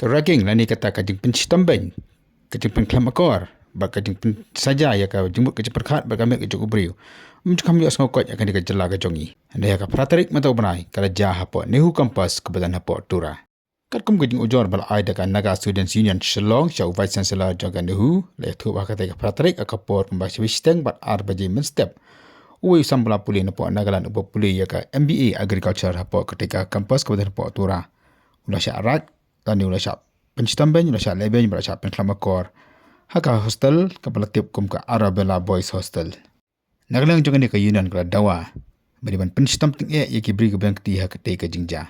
Keraging lani kata kajing penstambeng, kajing penklamakor, kajing saja ya ka jumuk kajing perkat bergamit kajing ubriu. Mencukam yo sangkot akan dikajela kajongi. Anda ya ka pratarik mata ubnai kala jah hapo nehu kampas kebadan hapo tura. Katkum kajing ujor bal ai daga Naga Students Union Shillong syau Vice Chancellor jaga nehu le tu ba kata ka pratarik akapor pembahas wishteng bat arbaje menstep. Uwe sambala puli napo Nagaland upo puli ya ka MBA Agriculture hapo ketika kampas kebadan hapo tura. Ulah syarat tani ulah syak penstambeng ulah syak leben ulah syak penklamakor. Haka hostel kapala tiap kum ka Arabella Boys Hostel. Nagalang jangan ka Yunan kala dawa. Badiban penstam ting yaki beri ke bank ti ha ketai ka jingja.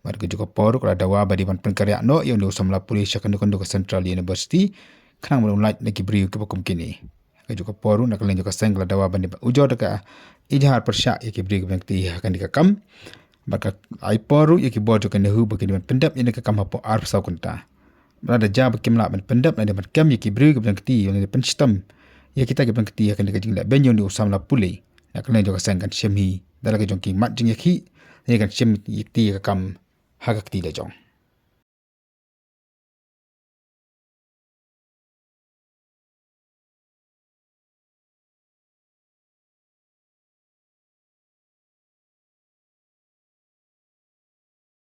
Marga juga por kala dawa badiban penkarya no yang diusamla polis kandu-kandu ka Central University kanang mulai lagi beri ke pakum kini. Ka juga por nagalang juga seng kala dawa badiban ujor ka ijhar persyak yaki beri ke bank ti ha kan dikakam. Maka ai por yaki bor juga nehu badiban pendap yang dikakam hapo arf sau kunta. Berada jah bakimla ban pendap na depan kam yaki beri ke bank ti yang penstam. Ya kita ke bangkiti akan dikajing la benyon di usam la puli. Nak kena juga sangkan syemhi. Dalam kejong ki mat jeng yakhi. Ini kan syem yikti kam hagak ti la jong.